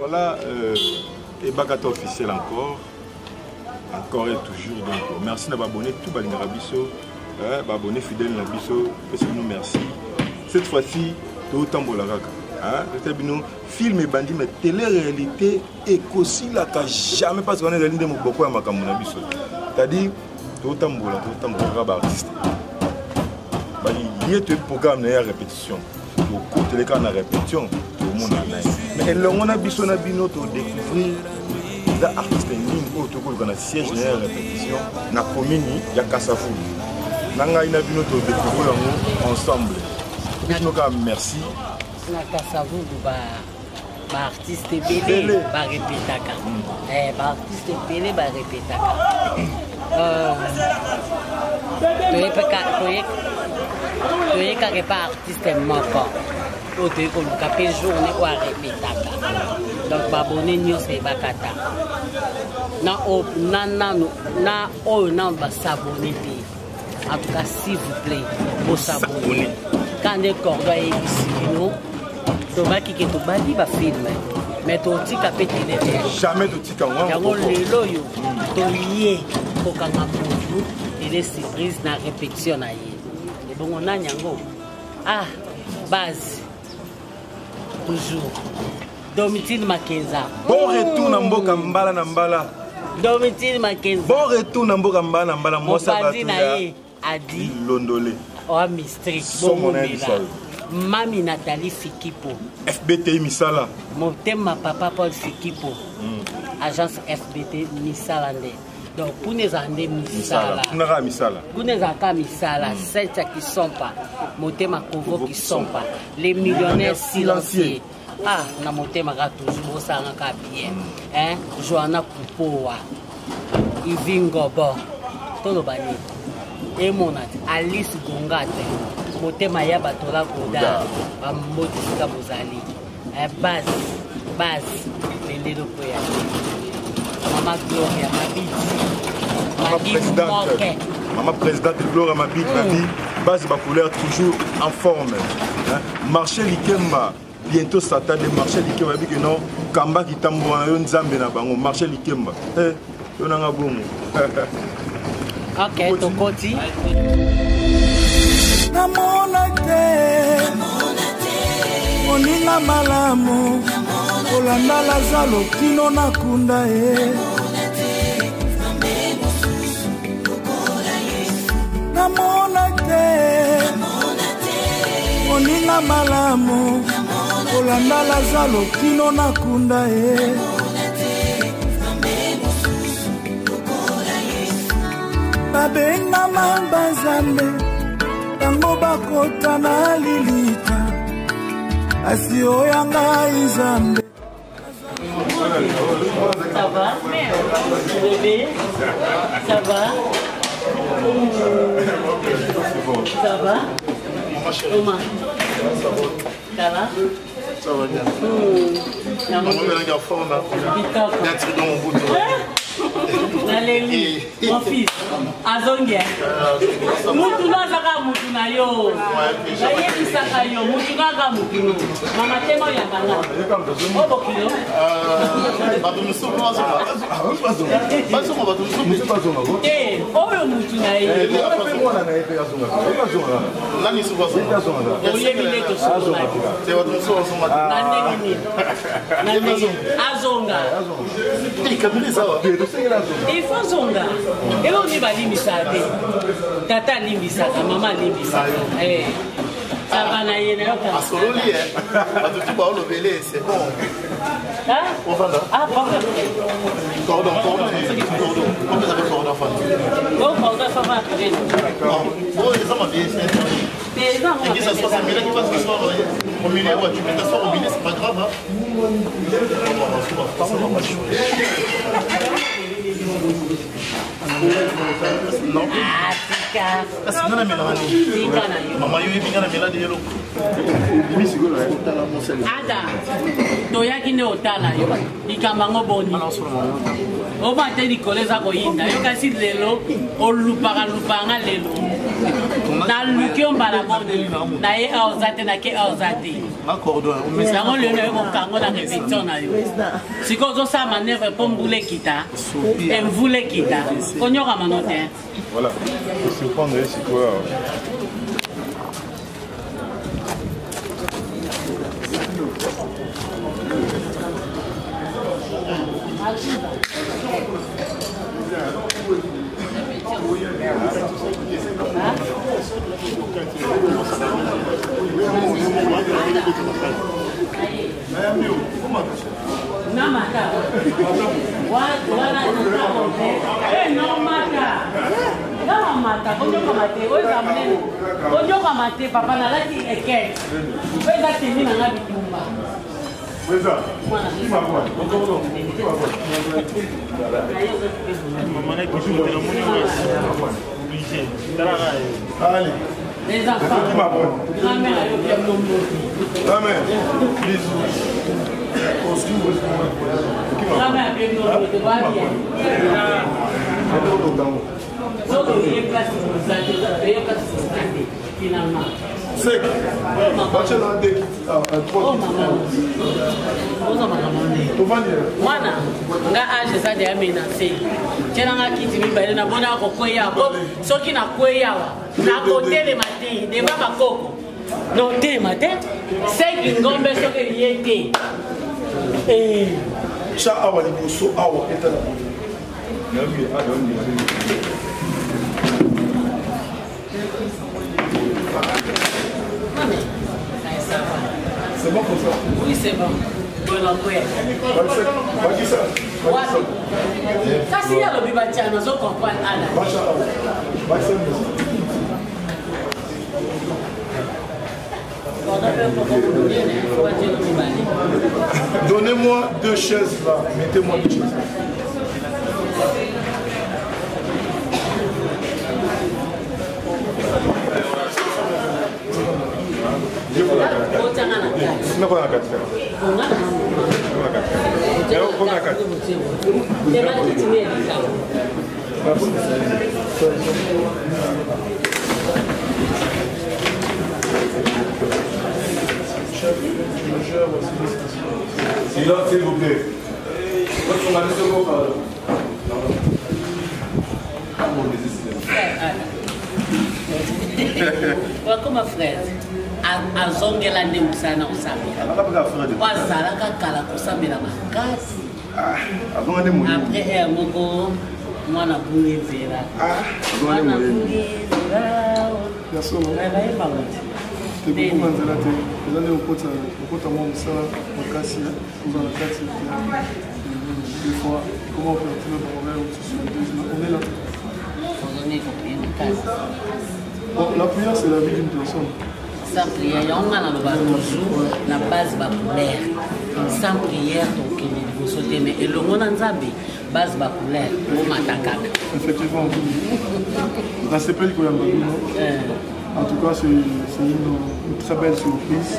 Alors là, et Bagata officiel encore et toujours. Donc, merci d'avoir abonné tout Balingarabiso, abonné fidèle Nabiso, nous merci. Cette fois-ci, tout autant Bolaraka. Film et bandit, mais télé-réalité et qu'aussi là, jamais parce qu'on est dans l'île de Mokoko à Makamunabiso. C'est-à-dire, tout autant Bolaraka, artiste. Il y a un programme de répétition. Au cours de la répétition, tout le monde a. Mais là, on a besoin de découvrir les artistes en ligne autour de la siège de la répétition. Na commune, il y a Kassafou. Nanga ina bino to découvrir ensemble. Merci. Na Kassafou ba artiste belé ba répétaka. Ba artiste belé ba répétaka. Tu es pas artiste moko. Tu es comme capé journée ou répétaka. Donc babonné nyo c'est bakata. Na ba s'abonner. En tout cas, s'il vous plaît, pour s'abonner. Quand les cordons est ici, tu vas qui est au bali va filmer. Mais tu as capé jamais tu as capé. Tu pour qu'on et les surprises na répétition na et bon on a nyango base toujours Domitille Makenza bon retour na mboka mbala na mbala Domitille Makenza bon retour na mboka mbala na mbala mosa batu ya adi londolé mystery Mami Nathalie Fikipo FBT Misala Motema papa Paul Fikipo agence FBT Misala nde. Donc, pour nous amener Misala, pour nous amener Misala, celles qui ne sont pas, Motema Kovo qui ne sont pas, les millionnaires silencieux. On a Motema toujours ça bien. Joanna Kupoa, Yvin Gobo, Tolobani, et Monat, Alice Gongate, Motema Yabatola Koda, Motika Bozali, base, les Lédopoya. Maman Gloria, Maman présidente Gloria Mabit, base ma couleur toujours en forme. Marché Likemba, bientôt Satan de marché Likemba, que non, Kamba qui tambour en un Zambé na bango, marché Likemba. On a un bon. Ok, ton côté. Oninga malamu Olanda lazalo kino nakunda Namona te Oninga malamu Olanda lazalo kino nakunda Babenga mambazambe Tango bakota na lilita Asio yanga izambe. Ça va? Bébé? Ça va? Ça va? Comment? Ça va? Ça va bien. Naléli, mon fils, Azongia. Mutuna zaka mutuna yo. Baye kisaka yo, mutuna ga mutuna. Mama tema ya banga. Obo kilo. Oyo mutuna yo. Nani subazo. Oye mile to subazo. C'est votre soir Nani. Azonga. Il faut zonga. Et on y va limisade. Tata limisaka, maman limisaka. Ça va na yéne. À Sololi, tout bas le belé, c'est bon. Ah, pardon. Cordon. Comment vous avez cordon famille? Bon, cordon famille. Bon, les hommes Les gens qui ça soit c'est qui passe ce soir au milieu, tu peux t'asseoir au milieu, c'est pas grave. Non. Tika. Maman, il y a un mélange de yellow. Ada. Toyaki ne otala yo. Ikamango boni. O ba te di koleza ko yinda. Yo kasi lelo o lupanga lelo. Na lukio mbala moni. Na ye auzate na ke auzate. Sango le na ko kango na répétition na yo. Siko zo sa manœuvre pour mbule kita. Et mbule kita. Konyoka manote. Voilà. Se prendre c'est quoi? Papa na laki eke. Weza tini na ngabi tumba. Weza. Allez. Les enfants. Grand-mère a eu bien nombreux. Grand-mère. Bisous. Grand-mère a bien nombreux. Tu vois bien. Donc, il y a place pour santé. Finalement. Sec. Mwana nga age za de amenacer tena nga kiti mibale na bona ko kweya ko soki na kweya na kotele mate de ba makoko no te mate seki ngombe soki yete cha awa liboso awa etala c'est bon comme ça? Oui, c'est bon. Bon, kasi ya lobi batiana zo comprendre ala. Donnez-moi 2 chaises là, mettez-moi 2 chaises. Silence, s'il vous plaît. Comme frère, à zongela nde musana usambira. Wazalaka kala kusambira makasi. Après moko mwana bunge zera. Mwana bunge zera. Personne. C'est beaucoup manzela te. Vous allez au côté moi ça makasi vous en kati. Des fois comment on peut trouver problème on est là. On est compris. Bon, la prière, c'est la vie d'une personne. Sans prière, on a toujours la base bapulaire. Sans prière, donc il faut sauter. Mais le monde en Zambie, base bapulaire, on m'attaque. Effectivement, dans ces pays, en tout cas, c'est une très belle surprise.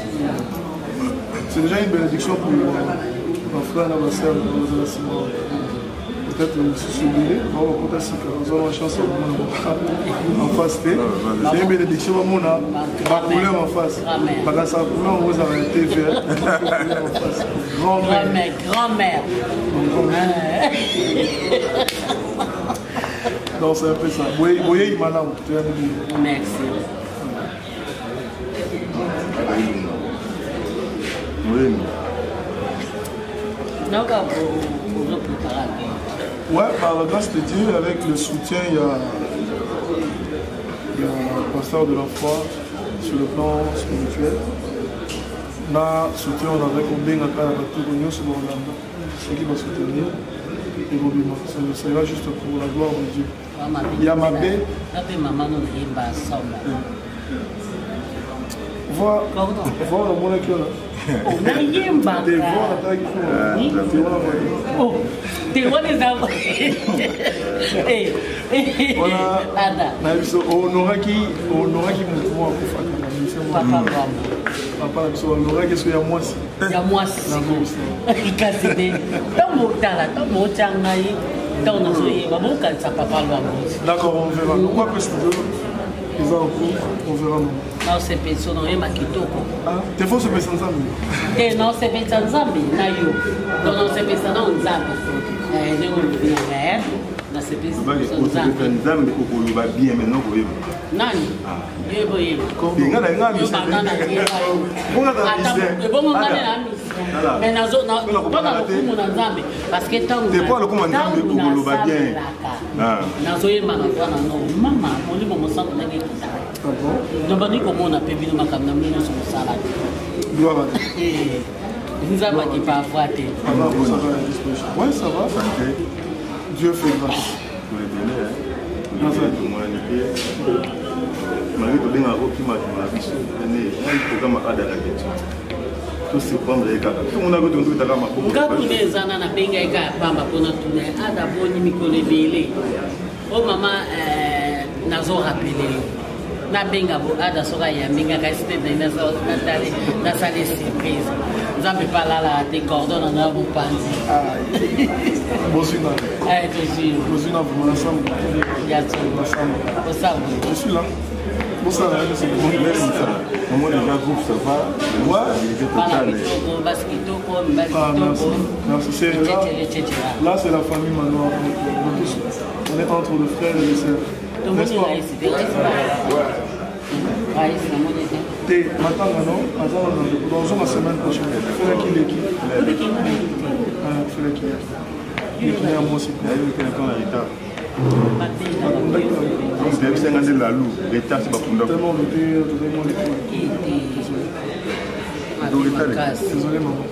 C'est déjà une bénédiction pour ma frère, ma soeur, peut-être se souvenir, on va compter si nous avons la chance en face. C'est une bénédiction, on a ma couleur en face. Parce que sa couleur, on vous a été vert. Grand-mère. Grand-mère. Donc c'est un peu ça. Vous voyez, il m'a là. Merci. Oui. Donc, vous préparez. Ouais, par la grâce de Dieu, avec le soutien, il y a le pasteur de la foi sur le plan spirituel. On a soutien, on avait combien de cas sur Orlando, ceux qui vont soutenir. Et ça ira juste pour la gloire de Dieu. Il y a ma baie. Voir le monde qui est là. D'accord, on verra. Ils ont en cours, on verra. Non, c'est personne, on est makitoko. Ah, t'es faux, c'est personne ça. Non, c'est personne ça, mais nayo. Non, c'est personne ça, on zappe. Ne on vient là. Dans ces personnes ça. Nzambe kokoloba bien maintenant ko yeba. Nani? Yebo yebo. Binga na ngami. Yo batana yebo. Bonga na mise. Bon ngana na mise. Mais nazo na pas kumu na Nzambe parce que tant t'es pas le comment Nzambe kokoloba bien. Ah. Nazo yema na kwa na no mama moli mo santo na ke kita. Ah bon? Donc ni comment on a pebino makamna mino so sala. Gloire à Dieu. Nzambe qui pas avoir té. Ouais, ça va. Dieu fait grâce. Pour les délais, hein. Malgré tout, bien avant qu'il m'a dit, il faut comme à la question. Tout se prendre les gars. Tout le monde a goûté tout à l'heure. Ngaku des années na benga eka pamba pona tune ada boni mikole bele. Oh maman nazo rappeler. Na benga bo ada soka ya minga ka c'était na so natale na salle surprise. Nzambe pala la te cordon na bo panzi. Bosina. Bosina vous ensemble. Ya tu ensemble. Je suis là. Bonsoir, c'est bon. Merci ça. Moi déjà groupe ça va. Moi, merci. Là c'est la famille maintenant. On est entre le frère et le sœur. N'est-ce pas? T'es matanga non? Dans une semaine prochaine. Fais-le qui l'équipe. Fais-le qui. Il est à moi aussi. La loup, l'état c'est pas pour nous. Désolé maman.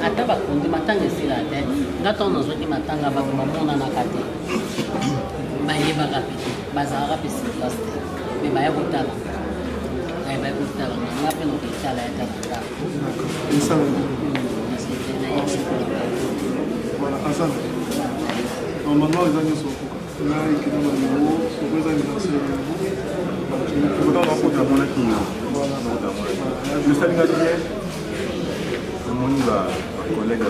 Ata bakundi matanga esila te ngato nazwaki matanga bato bamonanaka te bayebaka pete bazalaka mpe silvastre me baya kotala baya kotala nga mpe noketala ya talata voilà Hassan maintenant les amis sont là et qui dans le numéro pour les anniversaires le salut Gabriel mon collègue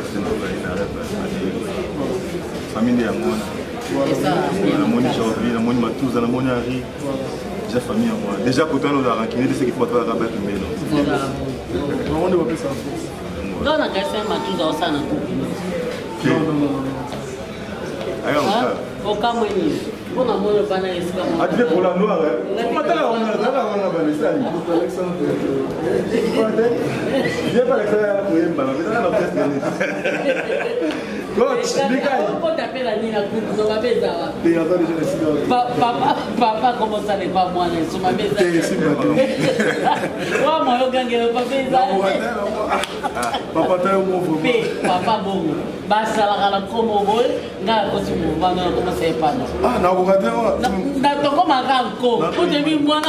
famille ya mwana na moni Janvier na moni Matuza na moni Henri déjà famille ya mwana déjà pourtant nous a rankiné de ce qu'il faut faire rabat mais non on ne va pas ça dans la question Matuza osa na coupe non au Cameroun on a mon bana esika mo a pour la noire on a balesali viens pas l'extérieur pour yemba mais dans la presse on t'appelle à Nina Coupe, on va baiser. Papa commence à ne pas moi, on m'a baisé. Moi, je gagne pas baiser. Papa, t'es un mot. Papa, bon. Basta la comme au bol, n'a pas de mouvement, n'a commencé pas. Ah, n'a pas de n'a pas comme un ranco. Pour te dire, moi,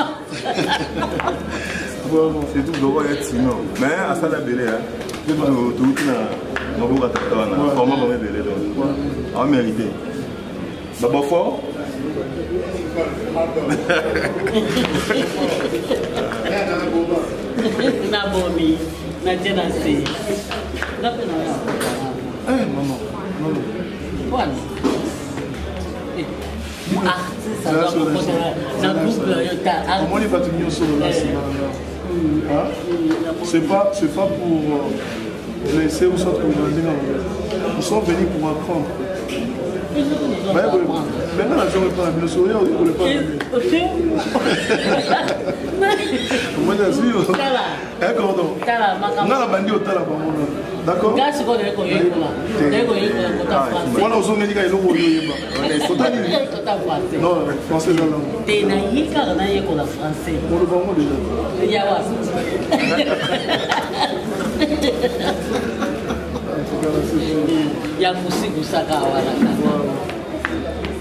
c'est tout le roi est sinon. Mais à ça, la belle, tout on va comment on va belé donc en mérité d'abord fort na bomi na tenacé na pena maman voilà ça doit na groupe comment les bâtiments sont là c'est pas pour laisser ou soit ils sont venus pour apprendre. Maintenant, la journée pas le sourire, on ne peut pas. Comment dire? On a la bandit au talent. D'accord? Voilà, on a dit qu'il y a non, français, t'es naïf car on a eu la français. On le vend déjà.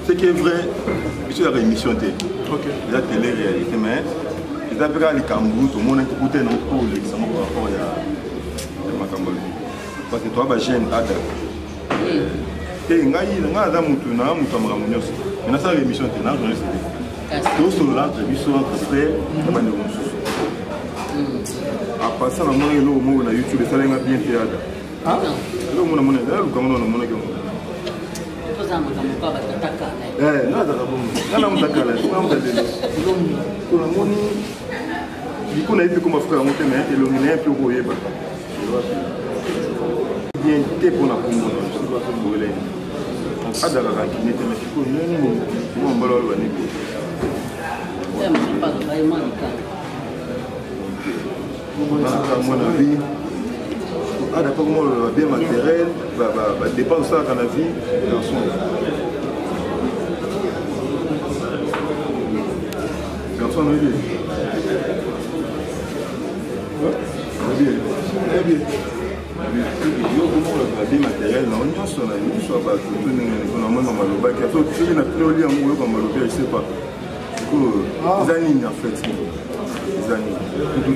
Ce qui est vrai, c'est la rémission. La télé-réalité, mais il y a des Cameroun, tout le monde est écouté dans le cours, l'examen par rapport à Macambole. Parce que toi, tu es jeune, Adam. Et il y a des gens qui ont une rémission. Tout sur l'entrevue, entre frères, il y a des à passer dans mon YouTube, ça va bien théâtre. Ah? Non, non, non, non, non, non, non, non, non, non, non, non, non, non, non, non, non, non, non, non, Non, ah d'accord, comment le bien matériel dépend de ça dans la vie dans son garçon on est bien bien matériel non on y soit soit pas tout le monde dans le bac il faut que tu n'as plus au lit en mouillé comme le je sais pas les années en fait les années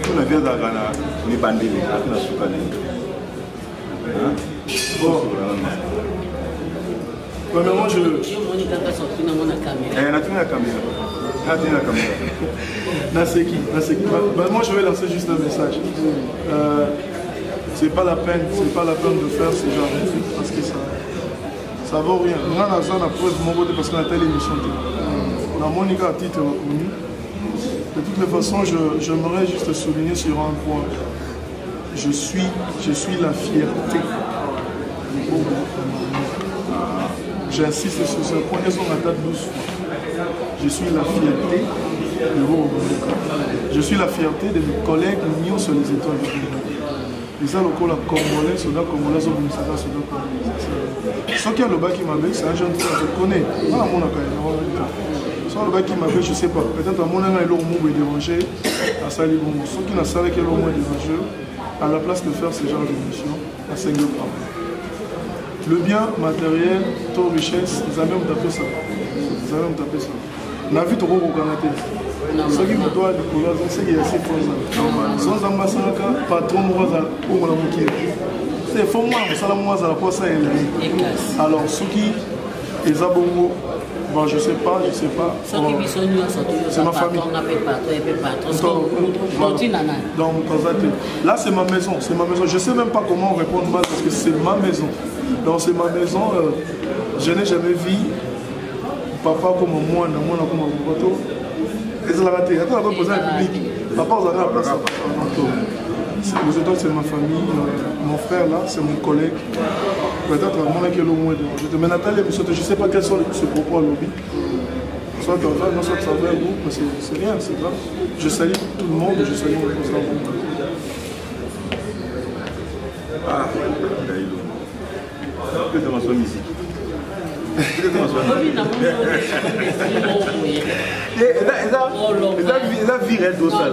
tout na vient d'agana ni bandeli na sukani premièrement je moi je vais lancer juste un message. C'est pas la peine de faire ce genre de truc parce que ça vaut rien. On a ça la preuve mon côté parce qu'on a telle émission. On a Monica à titre reconnu. De toutes les façons, j'aimerais juste souligner sur un point. Je suis la fierté. J'insiste sur ce point. Elles sont à table 12 fois. Je suis la fierté de vos Je suis la fierté de mes collègues mignons sur les étoiles de Congolais. Les locaux congolais, soldats congolais, soldats congolais. Ce qui a le bac qui m'avait, c'est un jeune frère, je connais. Pas mon sans le bac qui m'avait, je sais pas. Peut-être à mon avis, il est dérangé à Salibon. Ceux qui n'ont pas qu'il est au moins dérangé, à la place de faire ce genre d'émission, à 5 ans. Le bien matériel, taux richesse, ils ont même tapé ça. On a vu tout au Canada. Ce qui me doit découvrir, c'est qu'il y a assez de sans ambassadeur, patron, c'est faux, moi, ça la moi, ça la quoi ça est. Alors, ceux qui, les abongos, bon, je sais pas. C'est ma famille. Donc, là, c'est ma maison. Je sais même pas comment répondre parce que c'est ma maison. Donc, c'est ma maison. Je n'ai jamais vu papa comme moi, comme un bateau. Et c'est la raté. Attends, on va poser un public. Papa, vous avez la place. Les étoiles, c'est ma famille. Mon frère, là, c'est mon collègue. Peut-être mon qui est le moins de. Mais Nathalie, je ne sais pas quels sont ses propos à lobby. Soit dans un, soit ça va un groupe, mais c'est rien, c'est grave. Je salue tout le monde, je salue mon président. Ah, Daïlo. Peut-être dans ma musique. La vie est dans ça.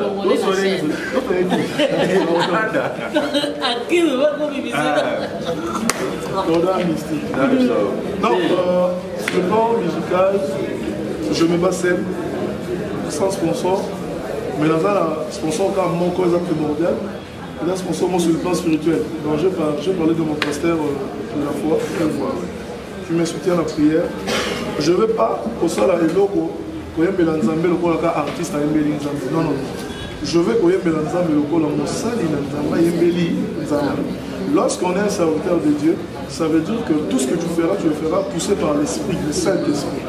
Donc, le plan musical, je me bats seul, sans sponsor, mais dans un sponsor quand mon cause est primordial, et un sponsor sur le plan spirituel. Donc, je parlais de mon pasteur de la foi, qui me soutient la prière. Je ne veux pas au sol à l'éloko, quand il y a un artiste à Mbeli Nzambe. Non. Je veux qu'il y ait un Nzambe, mon sali Nzambe. Lorsqu'on est un serviteur de Dieu, ça veut dire que tout ce que tu le feras poussé par l'Esprit, le Saint-Esprit.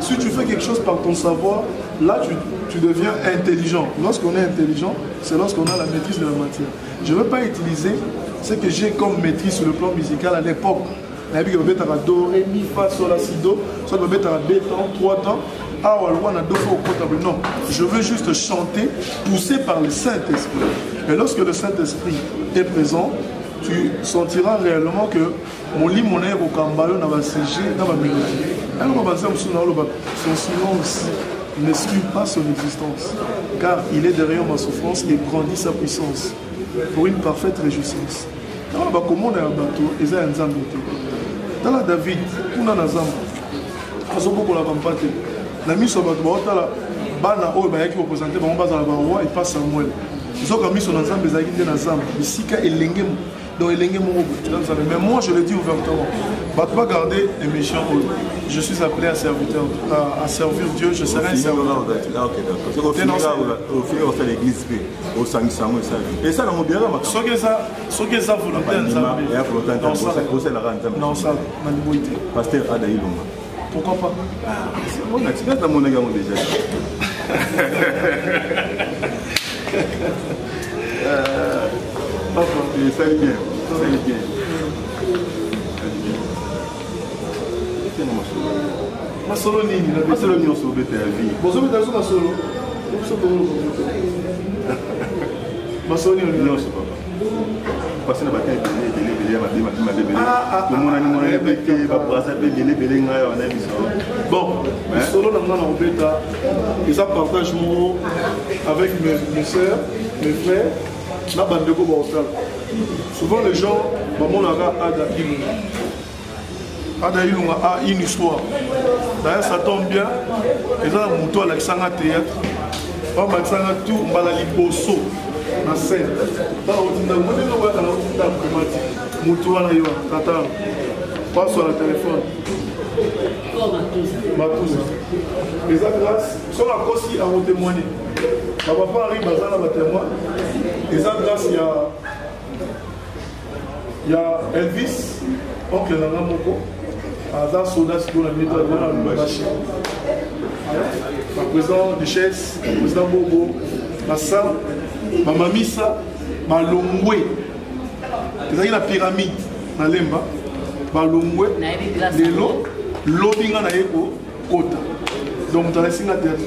Si tu fais quelque chose par ton savoir, là tu deviens intelligent. Lorsqu'on est intelligent, c'est lorsqu'on a la maîtrise de la matière. Je ne veux pas utiliser ce que j'ai comme maîtrise sur le plan musical à l'époque. Do, ré, mi, fa, sol, la, si, do. Soit de mettre à 2 temps, 3 temps. Non, je veux juste chanter poussé par le Saint-Esprit. Et lorsque le Saint-Esprit est présent, tu sentiras réellement que mon lit, mon air au Kambayo n'a pas séché dans ma mélodie. Son silence n'exclut pas son existence, car il est derrière ma souffrance et grandit sa puissance pour une parfaite réjouissance. Dans la comment on a un bateau, ils ont un Nzambe. Dans la David, on a un Nzambe. On a beaucoup la campagne. La mise sur le bateau, bana oyo bayaki représenter bango bazala ba roi et pas Samuel. Ils ont mis son ensemble des aguilles dans ensemble. Bisika elenge donc elenge mo mais moi je le dis ouvertement. Bah pas garder les méchants. Je suis appelé à servir Dieu, je serai un serviteur. OK d'accord. Au final on fait l'église au sangisango ça. Et ça on bien là. Ce que ça volontaire nzambe. Et volontaire ça la rente. Non ça na liberté. Pasteur Adaïlonga. Pourquoi pas? On a tiré dans mon également déjà. Ça allait bien. Ça allait bien. Masolo nini? Masolo nini on se rebête à vie. Vous avez dans Masolo? Masolo nini? Non, c'est pas. Parce que bataille bon, solo dans Robeta, ils ont partagé avec mes soeurs, mes frères, la bande de Gobaotal. Souvent les gens, Ada Ilunga a une histoire. D'ailleurs, ça tombe bien. Ils ont un mouton à l'Alexandre Théâtre. On va tout, on va aller bosso. Na scène. Passe sur le téléphone. Les grâce, sur la cause, à témoigner. Papa arrive à la témoin. Les grâce, il y a Elvis, oncle Nangamoko, Azar Soda, qui a mis dans la machine. Le président Duchesse, le président Bobo, la salle. Mama Misa, Malongwe, c'est la pyramide, na lemba, Malongwe, l'obinga na yeko, Kota. Donc, dans les signes de théâtre,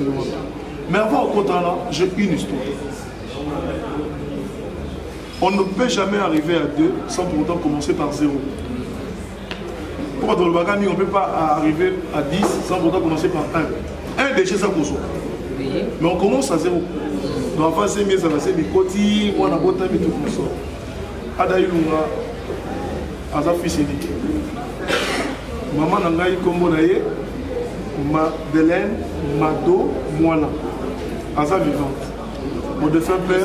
mais avant Kota là, j'ai une histoire. On ne peut jamais arriver à 2 sans pour autant commencer par 0. Pourquoi dans le bagami, on ne peut pas arriver à 10 sans pour autant commencer par 1. 1 déjà ça qu'on soit. Mais on commence à 0. Dans la phase de mes avancées, mes côtés, on a beau temps, mais tout comme ça. Ada Ilunga, Aza fils unique. Maman Nangaï Kombo Naye, Madeleine, Mado, Moana. Aza vivante. Mon défunt père.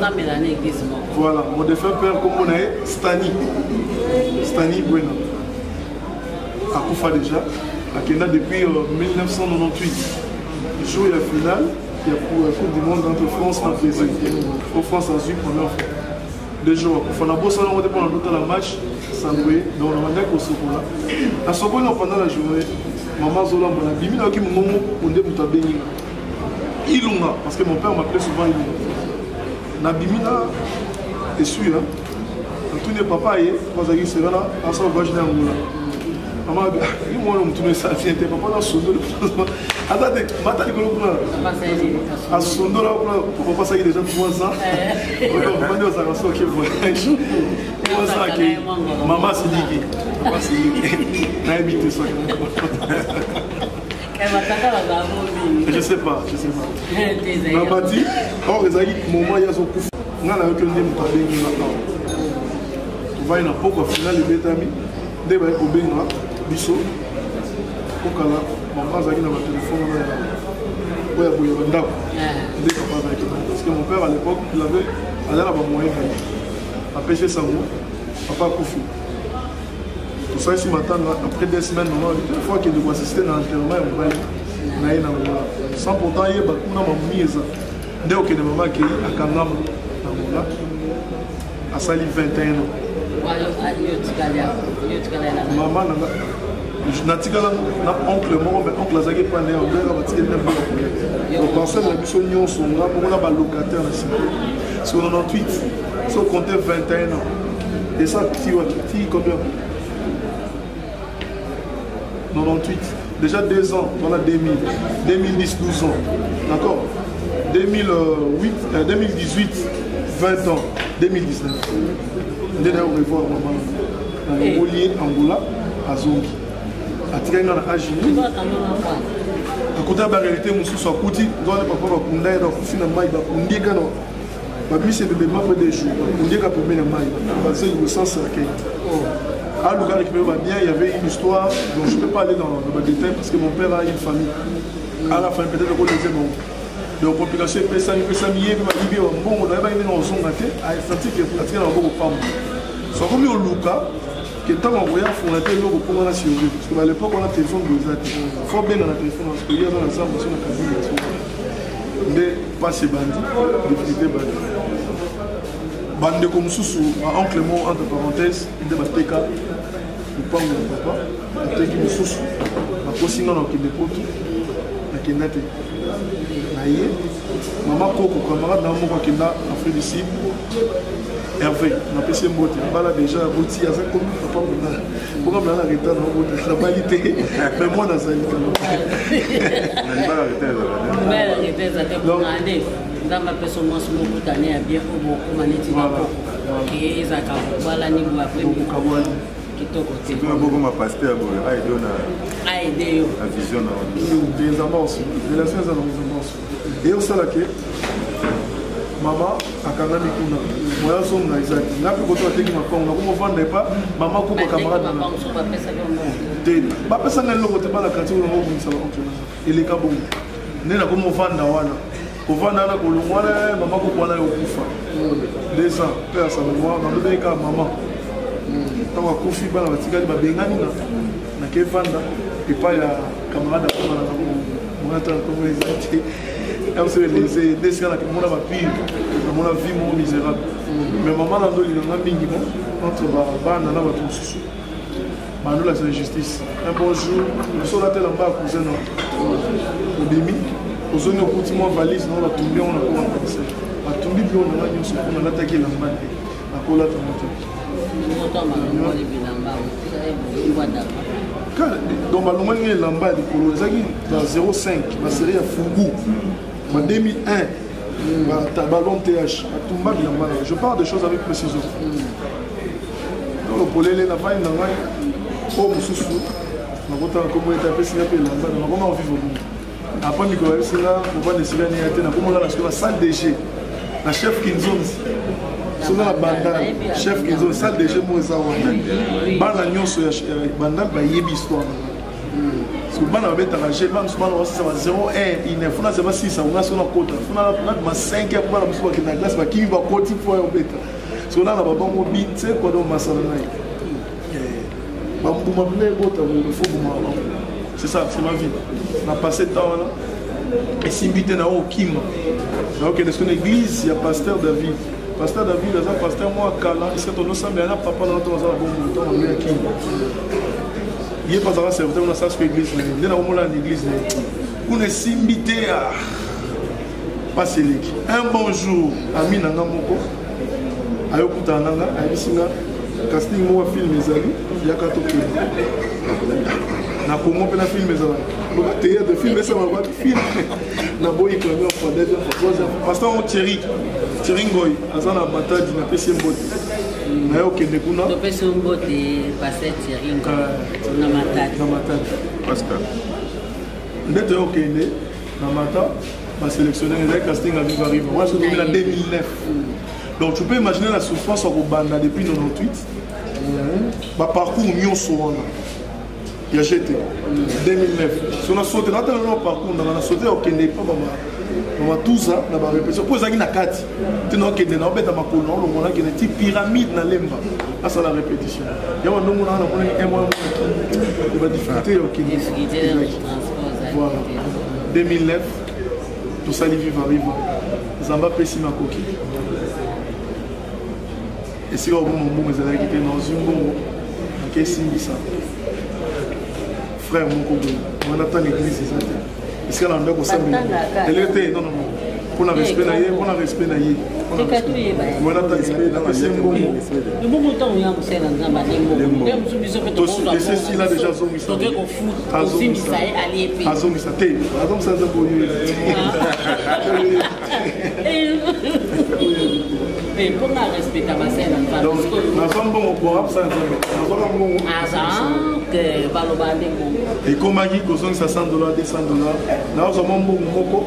Voilà, mon défunt père Kombo Naye, Stani. Stani Buena. À Koufa déjà, à Kenya depuis 1998. Il joue la finale. Il y a pour la Coupe du Monde entre France et Brésil. Au France a eu première fois. 2 jours. Il faut que on ait pendant tout le match. Sangoué. Donc on a dit qu'on se voit là. À ce moment pendant la journée, maman Zola m'a dit Bimina qui m'a dit on est pour bénir. Ilunga. Parce que mon père m'appelait souvent Ilunga. Na Bimina est sûr. Tout n'est pas pareil. Parce que c'est là. À ça on va jouer en Angola. Maman a dit moi on me tourne ça. Tiens, papa là sur le. Attendez, Matali Kolokuna. À son dos là, pour passer déjà 3 ans. On va dire aux arrangements qui voyagent. 3 ans qui. Maman s'est dit que. Maman s'est dit que. N'a habité ça. Je sais pas. Maman dit, or les aïe, moment il y a son coup. On a eu que nous avons parlé de maintenant. On va y avoir beaucoup de finale de Bétami. Dès que vous avez un biseau. Kokala. Maman a eu un téléphone. Oui, il y a un dab. Parce que mon père à l'époque, il avait allé à la moyen à pêcher sa mou, papa Koufou. Tout ça ici matin, après 2 semaines, une fois qu'il doit assister à l'enterrement, il va sans pourtant il y a une mise. Dès que les mamans qui à Kanam, à Sali 21 ans. Maman natikala na oncle moko mais oncle azaki pas né on va tirer même donc pensez la mission nyon songa pour la locataire na sur 98 so compter 21 ans et ça ti combien 98 déjà 2 ans dans la 2010 12 ans d'accord 2018 20 ans 2019 on est là au revoir maman on relié Angola à Zongi à tirer dans la Agini. À côté de la réalité, nous sommes à côté de la papa Bakunda et finalement il va kundier quand on c'est de même après des jours. Kundier quand on met la maille parce que le sens c'est à Louga récupéré bien il y avait une histoire dont je ne peux pas aller dans le détail parce que mon père a une famille. À la fin peut-être qu'on disait bon. Donc complication peut ça mieux va libérer bon on doit pas aller dans son gâté à sentir que attirer dans beaucoup femme. Soit comme au Louga que tant qu'on voyait fondé l'eau pour la survie parce qu'à l'époque on a téléphone de il faut bien dans le téléphone parce qu'il y a dans l'ensemble sur la cabine mais pas ces bandits difficulté bandit comme sous oncle mot entre parenthèses il débattait le pas mon papa était qui sous nakosi nga na okende poto nakenda te naye mama koko camarade na moko akenda Afrique du Sud Hervé napesi mbote abala déjà aboti aza komi papa mona mpoka mona na retard na mbote nabali te mais moi nazali kama nzambe apesa mwasi mokutane ya bien oyo bokoma neti bakoko ezalaka kobala nibo apres kitoko te bokoma paster boye aide yo na vision na ezamba osi relation eza na ezamba osi eye osala ke mama akangami kuna moya zonga ezaki nga mpe koto ateki mapango nakomovanda epa mama kupa camarade te bapesanga eloko te bana kati oyo nangobungisa baontonaa eleka bongo nde nakomovanda wana kovanda wana kolongwana mama kupa wana yokufa 2 ans mpe ya samoa nalobeka mama ntango akufi bana batikali babengani nakevanda epai ya camarade akoma na monatanakomo eza te desika nakomona bapire namona vie moko misérable mais mama nandolinganga mingi mo entre bana na bato mosusu bandolakisa justice un bon jour osolatela mba ya cousin na obimi ozongi okuti mwa valise na batumbi yango nakoma commissaire batumbi bio nanga nyonso mpo nalataki elamba te nakolata moto donc balongwani elamba ya likolo ezalaki na 05 baserie ya fugu en 2001 ballon TH atumba bilamba na je parle de choses avec précision donc le polele na vai na ngai o mususu nakotaka komo ete apesinga mpe elamba na nakoma ovivre bongo après mikolo apesinga mobana esilani ya te nakomola na sikoyo na salle DG na chef kinzonzi soza na bandal chef kinzonzi salle DG mo eza wana bana nyonso ya bandal bayebi histoire na parce que bana babetaka je bana mosusu bana basisa ba 0-1 ine funa ze basisa unga sona kota funa ma 5 ya bana mosusu bakenda na glace bakimi bakoti fois obeta so na babango bitse kwa do masala nai bambuma bile bota le faut buma c'est ça c'est ma vie na passé temps là et simbité na okima donc est-ce que l'église ya pasteur David aza pasteur moi kala est-ce que ton sambe na papa na ton za bongo ton na kima il est pas dans serviteur na sas l'église nde na komona l'église kuna simbité à passer l'église un bon jour ami na ngamoko ayokuta nanga ayisinga casting mo film ezali yaka tokende na Congo pe na film ezala donc théâtre de film ça va pas film na boyi première fois deuxième fois troisième fois pasteur Thierry Ngoy azana batadi na pesi mbote na yo kende kuna to pesi mbote pasteur Thierry Ngoy na matadi Pascal ndete yo kende na mata ba sélectionner les casting à Viva Riva moi je suis en 2009 donc tu peux imaginer la souffrance au banda depuis 98 ba parcours nyonso wana ya jeté 2009 si on a sauté dans le parcours on a sauté au Kenya pas ba tout ça na ba répétition pour ezaki na kati tino Kenya na obeta makolo na longo na Kenya ti pyramide na lemba ça la répétition ya wana ndongo na pona un mois ba difficulté au Kenya voilà 2009 tout ça Viva Riva Zamba pesi makoki et si on bon ezalaki te dans une bongo akesi mbisa frère mon copain on attend l'église ça est-ce que là on doit consommer elle était non pour la respect na yé on attend respect na c'est bon le bon temps on y a aussi dans nzamba ndemo et c'est si là déjà zomi ça azom ça te azom ça za boyo mais pour la respecter ma scène donc na sombo pour absence na soka mo que balobande mo et comme maki ko $100 $200 na ozo mombo moko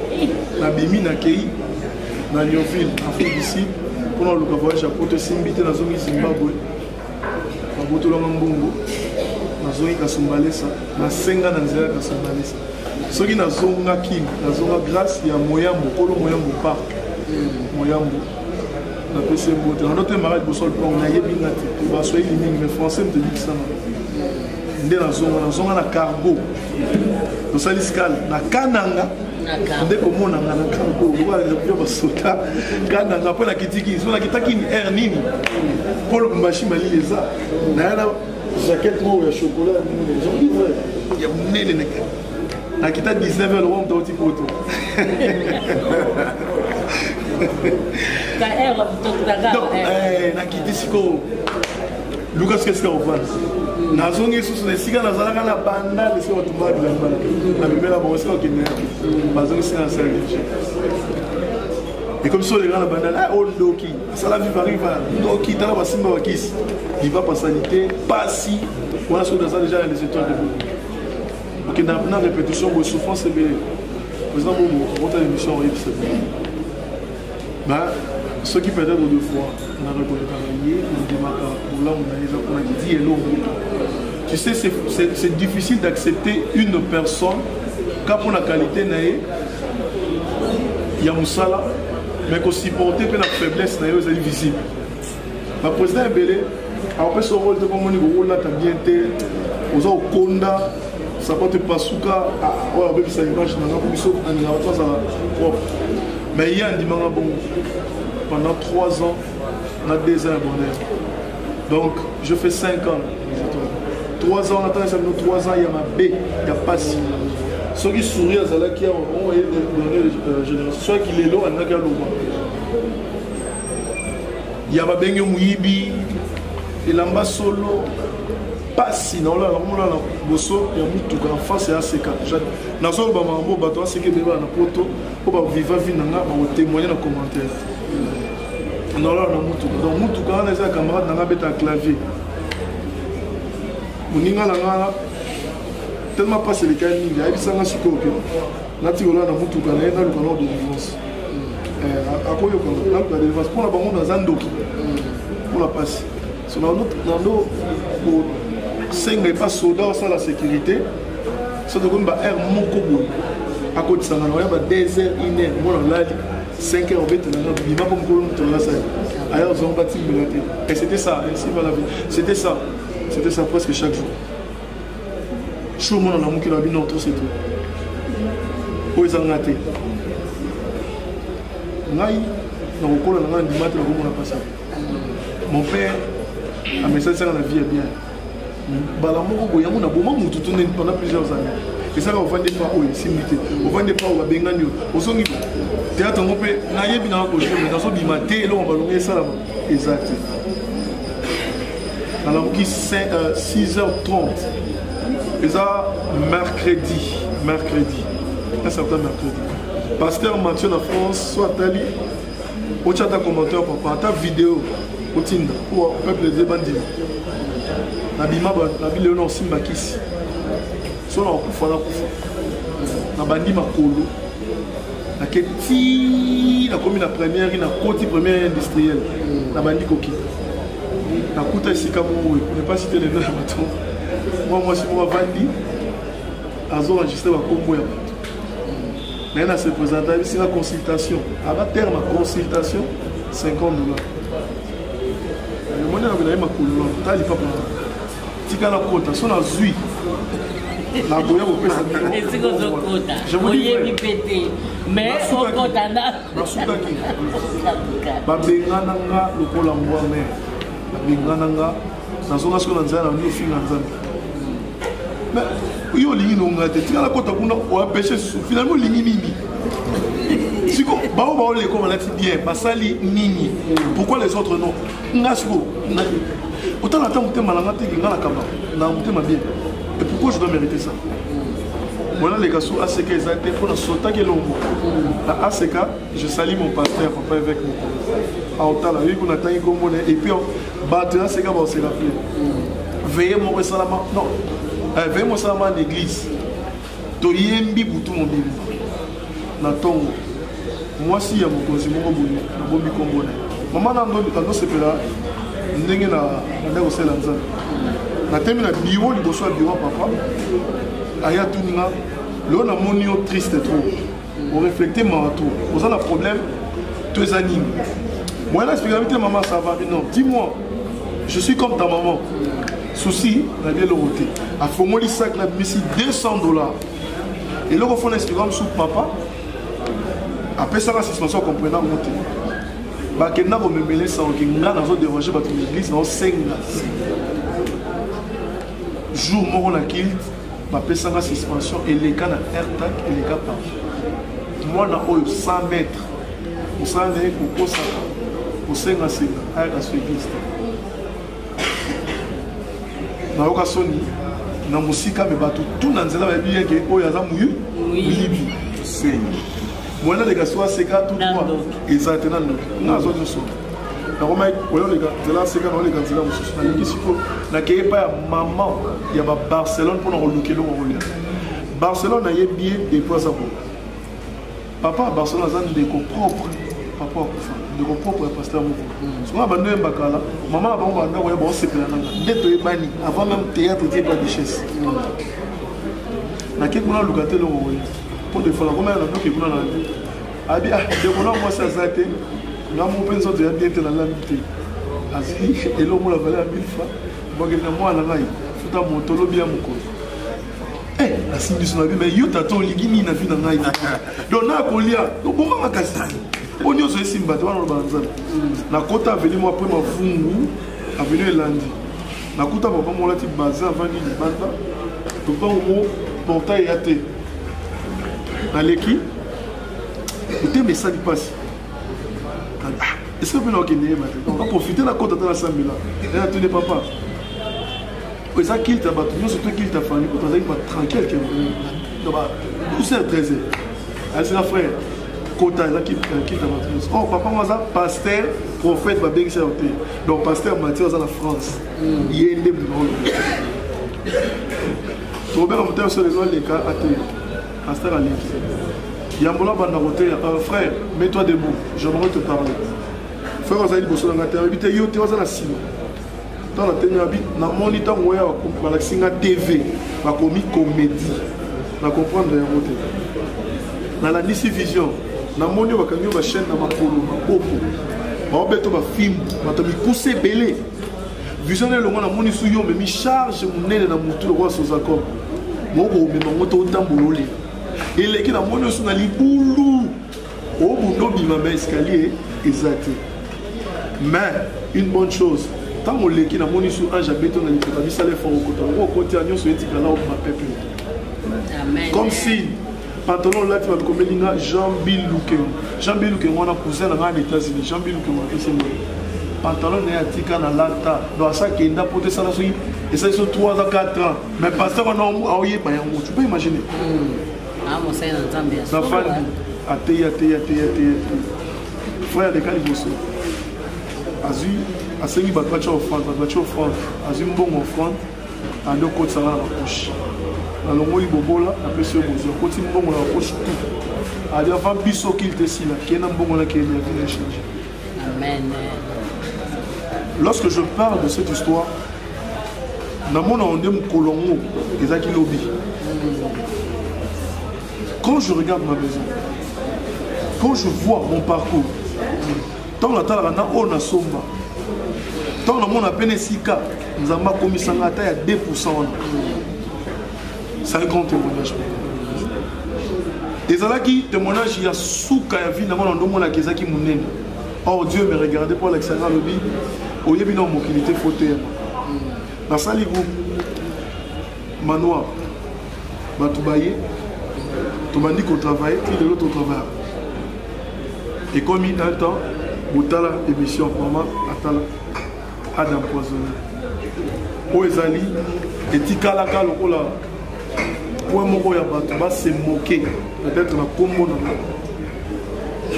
na bimi na kei na Lioville Afrique du Sud pour le voyage à Porto Simbité na zone Zimbabwe na boto la mbongo na zone Kasumbalesa na senga na nzela Kasumbalesa soki na zonga kim na zonga grâce ya Moyambo kolo Moyambo park Moyambo na pese mbote na note marade bosol pong na yebi ngati ba soyi liming mais français me dit ça nde na zonga na cargo to saliskal na kananga nde komona na cargo wala ndio basota kananga pona kitiki so na kitaki ni air nini polo mbashi mali leza na jaquette moi ya chocolat ils ont vrai il y a monnaie les na kita 19 € on doit tipo tout donc na kita siko Lucas qu'est-ce qu'on va nazongi sous les siga nazalaka na banda les siko tumba bilamba na bimela bon siko kenya bazongi sina ça et comme ça les gars la banda là on doki ça la vie arrive doki dans la simba wakis il va pas sanité pas si on a sur dans ça déjà les étoiles de ok, dans la répétition, la souffrance, c'est bien. Par exemple, on a une émission, ceux qui peuvent être deux fois, on a reconnu on a dit hello. Tu sais, c'est difficile d'accepter une personne quand pour la qualité, il y a Moussala, mais qu'on supporter la faiblesse, c'est visible. Le président est belé, après son rôle de communiquer, on a bien été, aux Konda. Ça porte pas souka avec sa image mais il y a un dimanche bon pendant 3 ans on a 2 ans à bonheur donc je fais 5 ans 3 ans on attend ça 3 ans il y a ma B il y a pas si ceux qui sourient à Zala qui ont génération soit qui les l'ont à Nagaloma il y a ma bengue Mouibi et l'amba solo pas sinon là bosso ya mutu en face ya seka nazo ba mambo bato aseke beba na poto ko ba viva vinanga ba témoigner dans commentaire non là na mutu donc mutu kana za camarade nanga beta clavier muninga nanga tellement pas c'est le cas ni ya bisanga siko ke nati ola na mutu kana na le canal de défense akoyo ko na de défense pour la bango dans andoki pour la passe sur notre c'est pas soldat sans la sécurité c'est de comme air moko à côté de ça on a 2 heures 1 heure moi là 5 heures bête là bima comme ko là ça ailleurs ils ont bâti et c'était ça ainsi va la vie c'était ça presque chaque jour chaud moi on a monté la vie non tout c'est tout où ils ont raté ngai na kokola na ngandi matin na passé mon père a message ça la vie est bien balamoko boyango na boma mutu tourné pendant plusieurs années et ça va vendre pas au simité on vend pas au bengani au songi théâtre on peut na yebi na ko jouer mais dans so bimaté là on va longuer ça là exact alors qui 6h30 et ça mercredi un certain mercredi pasteur Mathieu la France soit tali au chat à commentaire papa ta vidéo au Tinda pour peuple des bandits nabima na bile no simba kisi so na kufa na bandi makolo na keti na komi na première na côté première industrielle na bandi koki na kuta isika mo ne pas citer les noms de bateau moi si moi vandi azo enregistrer ba kombo ya bateau na se présenter ici la consultation à bas terme consultation $50 le monnaie na bile makolo tali papa tika na kota so na zui na boya ko pesa je vous dis mais au kota na basukaki babengana nga lokola mbwa me babengana nga nazonga siko na nzala na ndio finga nzambe mais yo lingi nonga te tika na kota kuna o apêcher finalement lingi nini siko bao les comme on dit bien basali nini pourquoi les autres non ngasiko autant la temps malanga te nga la kaba na mutema bien et pourquoi je dois mériter ça voilà les gars sous ACK exacté pour la sauter que l'on la ACK je salue mon pasteur papa avec moi à autant la vie qu'on attend comme on et puis battre ACK va se rappeler veillez mon salama non veillez mon salama à l'église to yembi butu mon bibi na tongo moi si ya mon conseil mon boni na bombi kombona maman na ndo sepela ndenge na ndeko sela nzambe na temi na biwo liboso ya biwo papa aya tuninga lo na moni yo triste trop on réflecter marato oza na problème tu es anime moi là expliquer maman ça va non dis-moi je suis comme ta maman souci na bien le roté a fomoli sac na misi $200 et là au fond expliquer sous papa après ça la suspension comprenant monter bakenda ko memele ça que nga nazo déranger bato l'église na senga jour moko na kilt bapesanga suspension eleka na airtag eleka par mwana oyo 100 mètres osala naye kokosaka kosengasenga ayaka so église te nayoka soni na mosika me bato tu na nzela bayebi yeke oyo aza moyibi sengi mwana leka so aseka tutwa eza te na ndoki nga azo nyonso nakoma oyoleka nzela aseka naoleka nzela mosusu nalingi siko nakeye epai ya mama ya babarcelone mpona kolukela kokolia barcelone nayebi ye depuis aza bo papa ya barcelone aza ndeko propre papa akufa ndeko propre ya paster moko songa bando yembakala mama na bango bandako ya baosepela nanga nde toyebani avant même théâtre tie pa duchesse nake kuna luka te eloko koya mpo defala komaya na doke kuna na abi ndeko na mwasi aza te nga mo mpe nzoto ya bien te nalambi te asi eloko la valeur ya 1000 francs bakenda mwana ngai futa moto lobi ya mokolo asimbi so na bi mais yo tata olingi nini na vi na ngai donc nakolia obomanga kasi o nyonso esimba te wana oloba na nzambe nakota aveni mo apres mavungu aveni elandi nakuta papa mo olati bazin avandi libanda topango mo portail ya te naleki oteme esali mpasi est-ce que pena okende yeba te donc aprofite na kota te nasambela natune papa eza kilte ya bato nyonso to kilte ya famille po tozalaki batranquille ke 12h 13h asinga frère kota eza kilte ya bato nyonso or papa ngo aza paster prophète babengisa yo te donc paster Mathieu aza na France ye nde molo tobenga motema so lezo aleka ate paster aleki yambola banda kote frère mets-toi debout j'aimerais te parler frère ozali liboso na nga te ayebi te yo te oza na nsima ntango nateni abi namoni ntango oya balakisi nga tv bakomi comédie na comprendre yango te nalandisi vision namoni oyo bakangi yo bachaîne na makolo maboko baobeto bafilme bato mikuse ebele vision na elongo namoni su yo omemi charge monene na motu lokola sozacom moko omema ngo to otambola olela eleki namoni oyo su na libulu obunda obima ma escalier eza te mais une bonne chose tant on leki na moni su ange abeto na likota bisala effort okota ngo okoti nyonso etikala o mapepe amen comme si pantalon lati ba komelinga Jean-Bill Luken wana cousin na ngana États-Unis Jean-Bill Luken wana pesi pantalon na atika na lata do asa kenda pote sala so et ça sont 3 à 4 ans mais pasteur on a oye ba yango tu peux imaginer mon seigneur Nzambe sa femme ateya frère de Caliboso azui asengi bato batia offrande azui mbongo offrande ande okotisa nga na bakoshe nalongoli bobola apesi yo bozwi akoti mbongo na bakoshe tout adi avant biso kilte esila kie na mbongo nakeye la vie na change. Amen. Lorsque je parle de cette histoire namona onde mkolongo ezaki lobi quand je regarde ma maison, quand je vois mon parcours, tant la tala na ona somba, tant na mona peine sika, nous avons commis ça à 2%. C'est un grand témoignage. Et ça qui témoignage il y a souka ya vie na mona ndo mona kezaki munene. Oh Dieu me regardez pour l'extérieur lobby, oyebi na mokilité faute. Na sali groupe manoir batubaye tu m'as dit qu'on travaille, puis de l'autre on travaille. Et comme il y a un temps, Boutala émission, maman, Atala, Adam Poisonné. Oezali, et Tikalaka, le là, pour un moment, il va se moquer, peut-être dans le combo.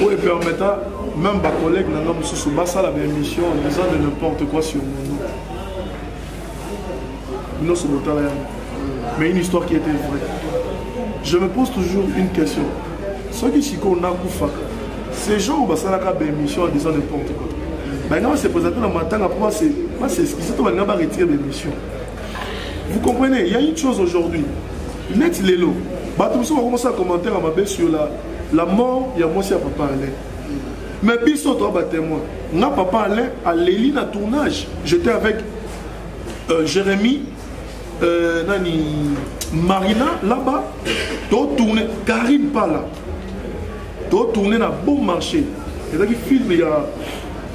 Pour permettre, même mes collègues, nous avons la émission en disant de n'importe quoi sur mon nom. Nous sommes Boutala, mais une histoire qui était vraie. Je me pose toujours une question. Ceux qui sont ces gens où ça la émission en disant n'importe quoi. Maintenant, c'est présenté dans le matin, après, c'est ce qui se trouve à retirer l'émission. Vous comprenez, il y a une chose aujourd'hui. Net Lelo. Tout le monde a commencé à commenter à ma belle sur la mort, il y a moi aussi à Papa Alain. Mais puis, ça, toi, témoin. N'a Papa Alain à Léline à tournage. J'étais avec Jérémy. Marina là-bas, tu tourné, Karine pas là. Tu tourné dans bon marché. Il y a des films, il y a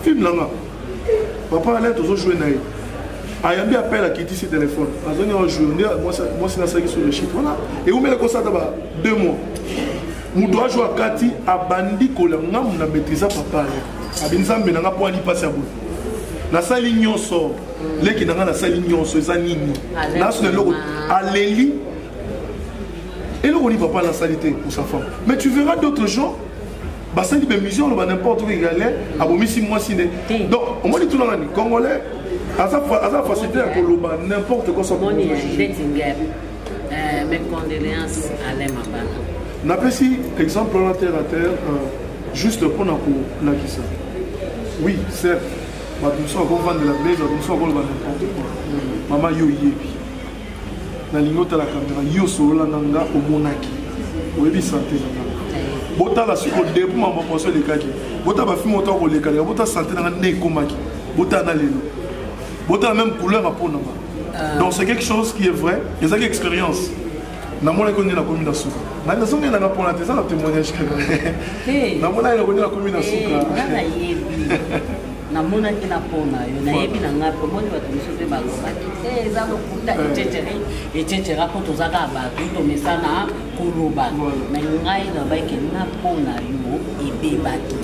film là. Papa Alain, tu as joué naïf. ayambi appel à quitter ce téléphone. Un jour, moi c'est dans ça qui sur le shit. Voilà. Et vous mettez comme ça d'abord 2 mois. Nous doit jouer à Kati à bandi kolanga na maîtriser papa. Abinzambe na pour aller passer à bout. Na sali nyonso, leki na na sali nyonso za nini. Na sur le logo aleli. Et le on papa la salité pour sa femme. Mais tu verras d'autres gens bah ça dit des musiques on va n'importe où égaler à bomi 6 mois ciné. Donc on dit tout le monde congolais à sa facilité à Koloba n'importe quoi ça. Mes condoléances à l'Emabana. N'a pas si exemple la terre à terre juste pour la ça. Oui, certes. Bah nous sommes encore vendre de la blaise, nous sommes encore n'importe quoi. Maman yo yebi. Na lingota la caméra yo solo nanga au monaki. Oui, santé nanga. Bota la siko depuis maman poisson les kaki. Bota ba film autant ko les kaki. Bota santé nanga ne komaki. Bota na lelo. Bota la même couleur à peau nanga. Donc c'est quelque chose qui est vrai, et c'est une expérience. Na mona ko ni na commune na suka. Na na songa na pour la tesa na témoignage que. Na mona na ko ni na commune na suka. Na yebi. Na mona ki na pona yo na yebi na ngapo moni ba tumisote ba ngomaki. Za lo kuta etchere ko tozaka ba to mesana kuluba. Na ngai na ba ki na pona yo ibebaki.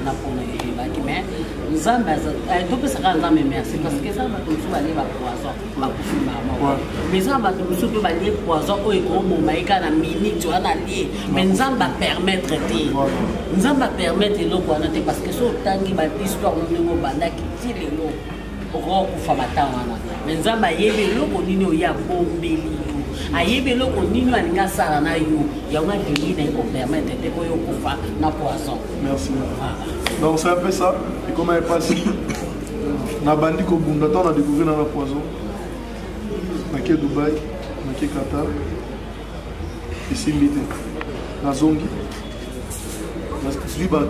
Na pona yo ibebaki mais nzamba to pesa ka nzamba merci parce que ça ba tumiso ba le ba poison ba kufima ma. Mais ça ba tumiso to ba le poison o eko mo maika na minute wana li mais nzamba permettre te. Nzamba permettre eloko wana te parce que so tangi ba histoire no bandaki ti lelo oko kufa matanga wana. Mais nzamba yebe eloko nini o ya bombeli yo. Ayebe eloko nini alinga sala na yo. Ya nga dili na ko permettre te ko yo kufa na poison. Merci. Donc c'est un peu ça. Et comment elle passe? Na bandi ko bunda on a découvert dans la poison. Na ke Dubaï, na ke Qatar. Ici Mité. Na Zongi. Na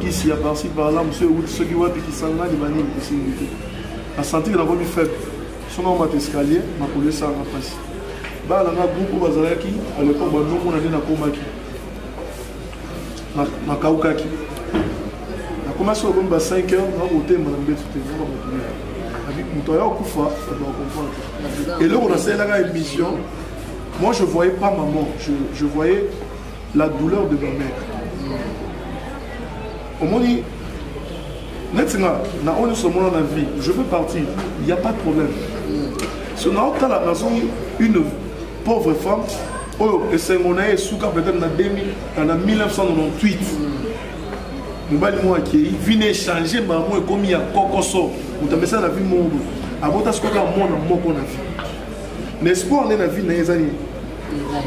qui ici à par-ci par-là, monsieur ceux qui voient qui sont là, les bani ici Mité. La santé la voix faible. Son nom m'a escalier, m'a collé ça en face. Bah là na groupe bazalaki, à l'époque ba non on a dit na komaki. Na kaukaki. Commence à bomber 5 heures, on va voter, madame Bétouté. Avec Moutoya Koufa, on doit comprendre. Et là, on a fait la émission. Moi, je ne voyais pas maman, je voyais la douleur de ma mère. Au moment où on est sur mon vie, je veux partir, il n'y a pas de problème. Si on a la raison, une pauvre femme, et c'est mon aïe sous peut-être en 1998. Mobali moi qui vient changer maman et comme il y a kokoso ou t'as ça la vie monde abota ce que mon moko na vie n'est-ce pas on est la vie na ezali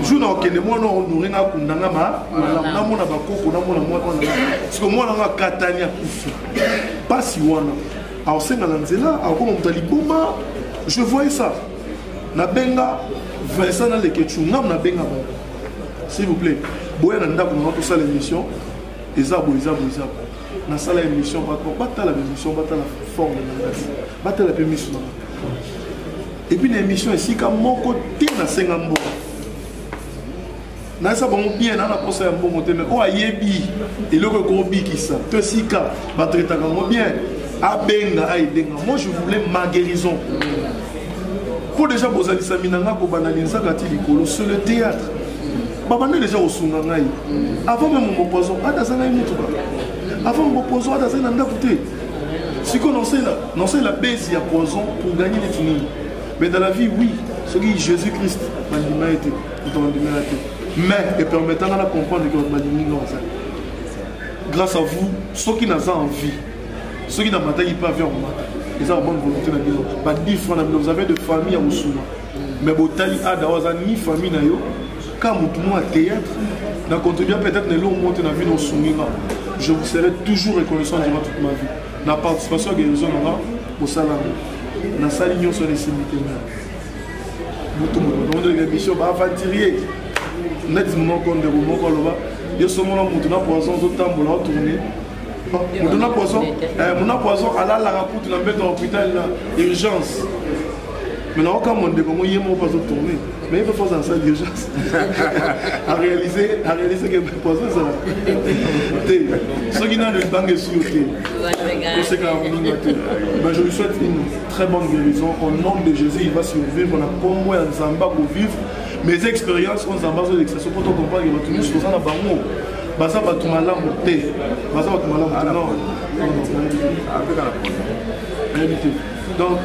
jour na okende moi no nourrir na kundanga na mona ba koko na mona moi on parce que moi na katania kufu pas si wana a osenga na nzela a comme mutali boma je voyais ça na benga Vincent na lekechu ngam na benga ba s'il vous plaît boya na ndako na tout ça l'émission. Ezabo. Na sala émission, pas la émission, pas la forme de la pas la permission. Et puis l'émission ici, quand mon côté na sengambo. Na ça bon bien na posa ya bon côté mais o ayebi et le kobi qui ça. Toi si ka ba traiter comme bien. Abenga aidenga. Moi je voulais ma guérison. Pour déjà bozali saminanga ko banaliser kati likolo sur le théâtre. Papa n'est déjà au Sungangaï. Avant même mon poison, avant mon poison, si on sait la baisse, il y a poison pour gagner les films. Mais dans la vie, oui, ce qui est Jésus-Christ, mais et permettant de comprendre que grâce à vous, ceux qui n'ont pas envie, ceux qui n'ont pas envie, ils ont une bonne volonté. Vous avez de famille à Oussouma. Mais vous avez ni famille. Quand vous êtes théâtre, dans contribuer peut-être que nous monter dans la vie de Souminga, je vous serai toujours reconnaissant durant toute ma vie. La participation à la guérison au salarié. Dans la salle sur les cimetières. Nous avons une émission aventurier. Nous avons un compte de vous. Nous sommes là pour nous poisson tout le temps pour la tourner. Nous avons poisson à la raconte dans l'hôpital urgence. Maintenant, quand mon décommon, il m'a pas tourné. Mais il faut faire ça d'urgence. À réaliser que le poison, ça. Ceux qui n'ont le banc est sur le thé. Je lui souhaite une très bonne guérison. Au nom de Jésus, il va survivre. On a comme moi, un Zamba pour vivre. Mes expériences, on Zamba sur l'exception. Pour te comprendre, il va tenir sur ça dans le banc. Baza va tout mal monter. Baza va tout mal monter. Non. Donc,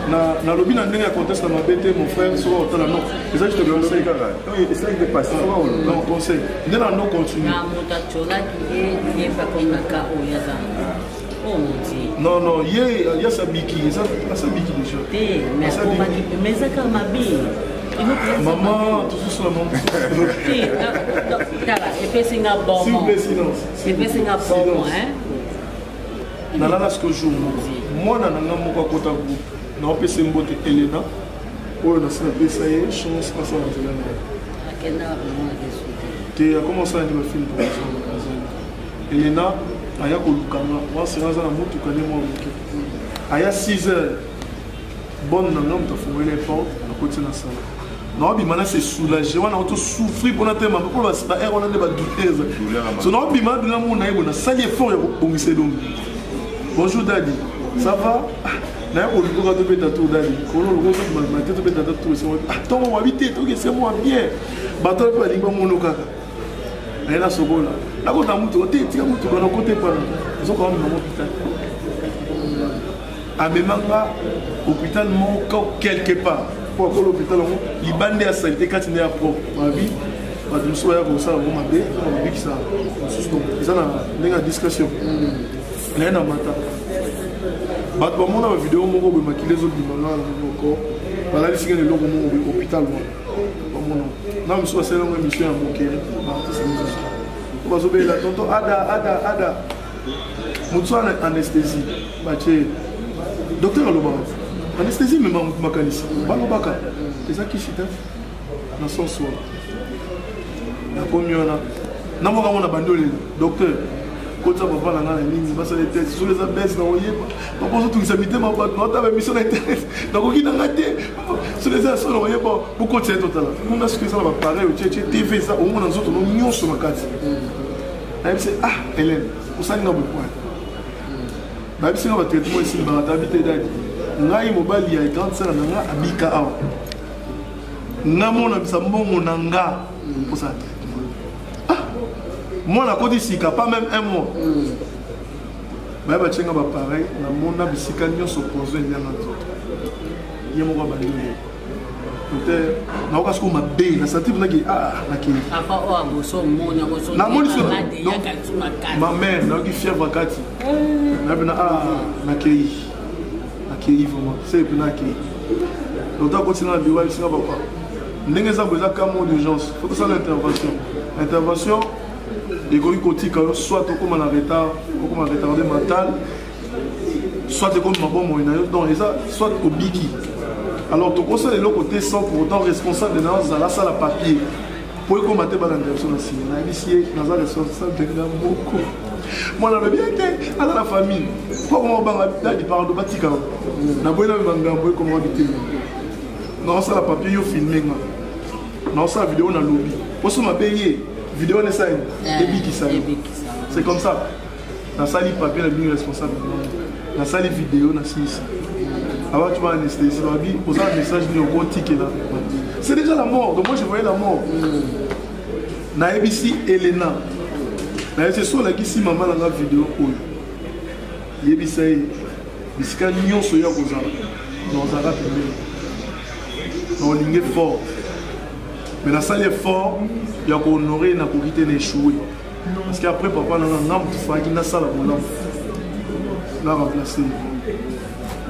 dans le bin, on a contesté ma bête, mon frère, sur l'autre là, non. Et ça, je te conseille. Oui, essaye de passer. Non, conseil. Nous allons continuer. Non, non, il y a sa biki. Il y a sa biki déjà. Mais ça, comme ma bille. Maman, tout ça, maman. Et puis, c'est un bon. S'il vous plaît, silence. Et puis, c'est un bon, hein. Nalala ce que je moi na nanga moko kota groupe na opesa mbote Elena oyo na sala pesa ye chance pas ça na akenda mona desuite te a commencé à dire film pour Elena aya ko lukanga wa seraza na mutu kane mo mutu aya 6h bonne na ngam ta fumé les portes à côté na sala non bimana c'est soulagé on a auto souffrir pour notre maman pour ba air on a des ba douteuses so non bimana na mo na yebo na sali effort ya bongise donc. Bonjour Daddy, ça va? D'ailleurs, on va te mettre à tout Daddy. On va te mettre à tout. Attends, on va habiter, c'est moi bien. Bateau pas dire mon local. Là, la seconde là. Là, quand on a monté, on a côté pas. Ils ont quand même dans l'hôpital. À Memanga, hôpital manque quelque part. Pour que l'hôpital, il bande à santé quand il est à propre. Ma vie, je me souviens comme ça, on m'a dit que ça. Ils ont une discussion. Là, na mata. Bato ba mona ba vidéo moko be makile zo bimana moko. Bala lisika le logo moko be hôpital mo. Ba mona. Na mso sala mo mission ya mokere. Ba tsa mso. Ba zo be la tonto ada. Mutso anesthésie. Ba che. Docteur Aloba. Anesthésie me makanisi. Ba lobaka. Eza kishita. Na son soir. Na pomiona. Na mo na bandole docteur. Quand ça va pas dans la ligne, ça les tests sur les abaisses dans Oye. Pas pour tout ça mité ma boîte, non t'avais mission internet. Donc qui n'a raté sur les assos dans Oye pas beaucoup de total. On a ce que ça va pareil, tu TV ça au moins dans autres nous sur ma carte. Là c'est ah Hélène, on s'en n'a pas point. Bah c'est un traitement ici dans habiter d'aide. Ngai mobile il y a 30 ça na abika awa. Namona bisa mbongo nanga pour ça. Moi, la côte ici, pas même un mois. Je vais faire pareil. Je vais faire des choses qui sont il y a mon gars peut-être na oka siko mabe na senti na ki na ki apa o aboso mona boso na moni so ma mère na ki fièvre kati na bina na ki vraiment c'est na ki donc on continue à vivre ici na papa ndenge za besoin comme d'urgence faut que ça l'intervention et quand il continue soit comme en retard ou comme en retardé mental soit comme ma bonne moyenne donc ça soit au biki. Alors, tu conseilles le côté sans pour autant responsable de la salle à papier. Pour combattre la direction de la cinéma, ici, dans la responsable de beaucoup. Moi, je bien été dans la famille. Pourquoi on va là du parle de Batika? Na boy na banga boy comment habiter. Non, ça la papier yo filmé. Non, ça vidéo na lobby. Pour ça m'a payé. Vidéo na ça et biki ça. C'est comme ça. Dans salle papier la bien responsable. Dans salle vidéo na si. Avant tu vas anesthésier, on a un message de gros ticket là. C'est déjà la mort, donc moi je voyais la mort. Na ABC Elena. Na c'est sur la qui maman dans la vidéo où yebisai bisika nyonso ya koza. Dans un rap. On ligne fort. Mais la salle est fort, il y a qu'on honorer na ko quitter échouer. Parce qu'après papa na ngam tu fa qui na salle pour là. Là remplacer.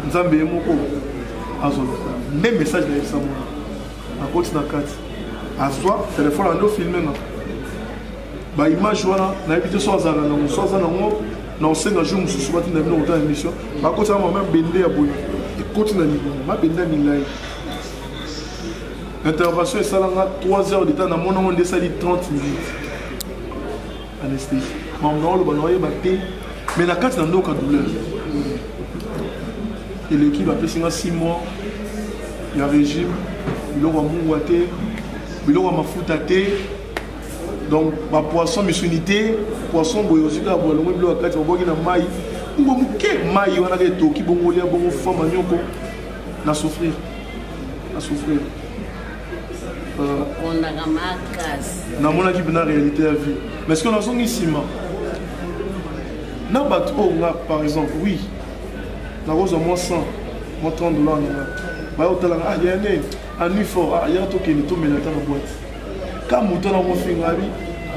Nzambe moko azola même message na yebisa mona akoti na kati azwa téléphone ando filmer na ba image wana na yebite so azala na so azala ngo na osenga jour mususu bati na bino autant émission ba koti na même bende ya boye ekoti na niveau ma bende milai intervention esalanga 3 heures de temps na mona monde sali 30 minutes anesthésie mamno lo ba noye ba te mais na kati na ndoka douleur. Et l'équipe a fait 6 mois, il y a régime, il y a mououaté, il y a mafuta té. Donc, ma poisson, missionité, poisson, boyosika, boyolongo, bilo akati, boboki na mai. Mbomuke mai, on a des toki, bongolia, bongo femme, anyoko. Na souffrir. Na souffrir. On a ma casse. Na mon équipe, na réalité à vie. Mais est-ce qu'on a son ici, ma? Na bateau, par exemple, oui. Na rose à moins 100, moins 30 $. Bah, au talent, ah, il y a un nuit fort, ah, il y a un token, il tombe dans la boîte. Quand mouton a mon finger,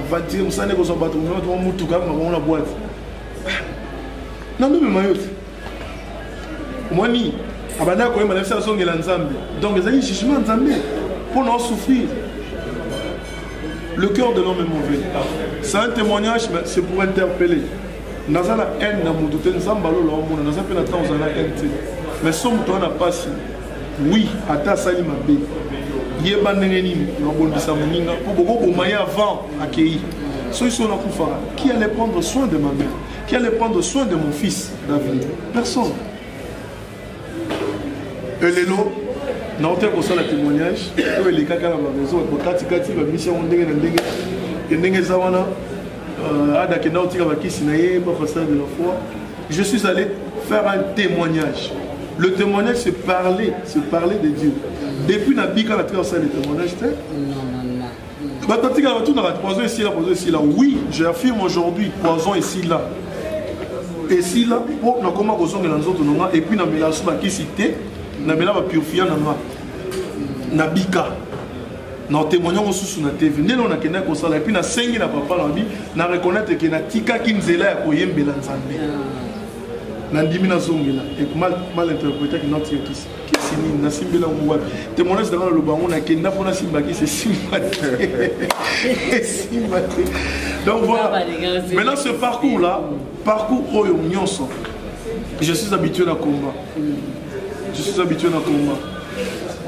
va dire, vous savez que vous avez battu, vous avez mouton, vous avez la boîte. Non, mais maillot. Moi, ni. Abana, quand même, ça sonne l'ensemble. Donc, les amis, jugement ensemble pour nous souffrir. Le cœur de l'homme est mauvais. C'est un témoignage, c'est pour interpeller. Nous avons la haine dans mon doute, nous avons la temps, nous avons la haine. Mais si nous avons la passe, oui, à ta salle, ma bé. Il y a des gens pour beaucoup de moyens avant accueillir. Qui allait prendre soin de ma mère? Qui allait prendre soin de mon fils David? Personne. Et les lots, nous avons fait le témoignage. Les cas à la maison, je suis allé faire un témoignage. Le témoignage, c'est parler de Dieu. Depuis la Bible, on a fait le témoignage. Oui, j'affirme aujourd'hui, poison ici, là. Et si là, on a comment poison dans les autres noms, et puis on a mis la soupe qui cité, on a mis la purifier na bika. Na témoignage sous na TV. Né on a kena ko sala et puis na sengi na papa na bi na reconnaître que na tika kinzela ya koyembela nzambe. Na ndimi na zongela et mal interprété que notre yokisi. Kisini na simbela ngwa. Témoignage dans le bango na kenda pona simbaki c'est sympathique. Sympathique. Donc voilà. Maintenant ce parcours là, parcours oyo nyonso. Je suis habitué à combat. Je suis habitué à combat.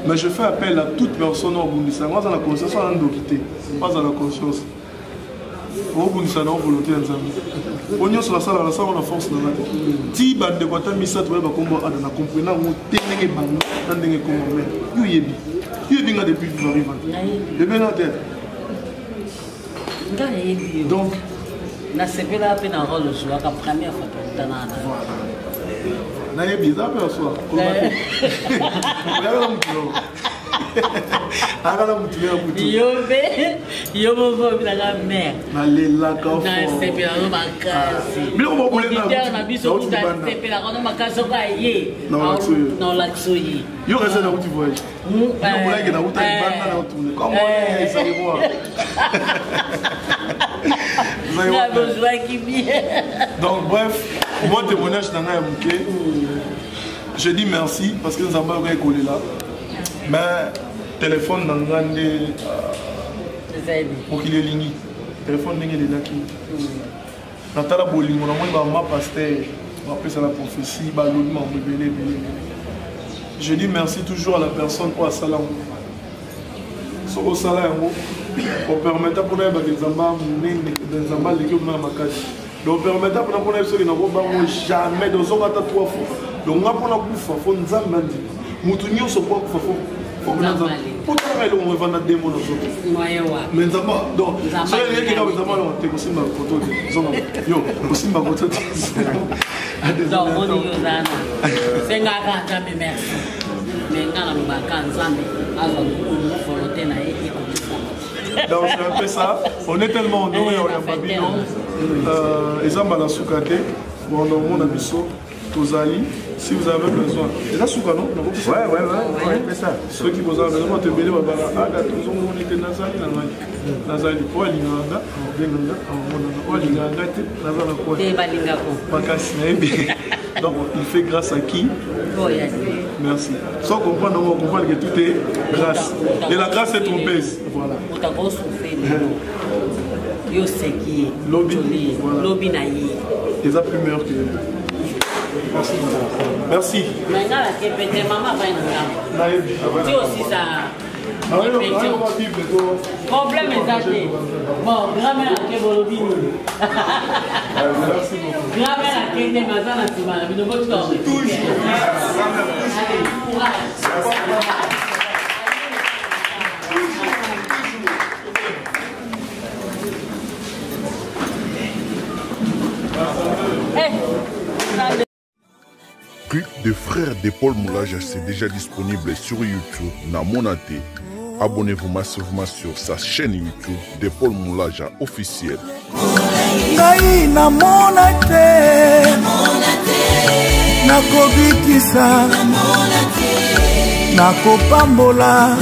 Mais je fais appel à toute personne au Bundisa. Moi, dans la conscience, on a quitté. Pas dans la conscience. Au Bundisa, on a volonté d'ensemble. On y a sur la salle, on a force dans la tête. Si bande de Guatemala, Missa, tu vas combattre, on a compris, on a ténégué, on a ténégué comme même. You yebi. You yebi nga depuis que j'arrive. Je vais la tête. Donc, na sepe la peine en rôle joueur la première fois que tu as na bizarre perçoit. Donc bref, mon témoignage dans un bouquet. Je dis merci parce que nous avons pas collé là. Mais téléphone dans grande pour qu'il ait ligné. Téléphone n'est pas là qui. Natala Boling, on a ma pasteur, on appelle ça la prophétie, balodement, je dis merci toujours à la personne au salam. Sur au salam, on permet pour nous des amants, des amants les ma case. Donc permet pour nous ceux qui n'ont pas jamais dans un matin 3 fois. Donc on a pour la bouffe, faut nous amener. Moutounion se voit pour pourquoi on va vendre des mots dans autres? Mais d'abord, donc, c'est les gens qui ont aussi ma photo. Yo, aussi ma photo. Donc, on dit c'est un gars qui merci. Mais donc, c'est un peu ça. On est tellement honoré en Babylone. Les hommes à la soukate, on a mis ça. Si vous avez besoin. Et là, souka, non? Ouais, c'est ça. Ceux qui vous ont besoin de bénévoles, on était Nazali, pour Alinganga, donc il fait grâce à qui? Merci. Sans comprendre, on comprend que tout est grâce. Et la grâce est trompeuse. Voilà. Lobby naïe. Les a plus meilleurs que. Merci. Merci. Maintenant, la maman va être tu aussi ça. Problème est acheté. Bon, grand-mère a fait Bolobini. Merci beaucoup. Grand-mère a fait des mazans à Timana. Toujours. Paul Moulaja, c'est déjà disponible sur YouTube. Namonate. Abonnez-vous massivement sur sa chaîne YouTube de Paul Moulaja officiel. Ngai namonate nakobikisa nakopambola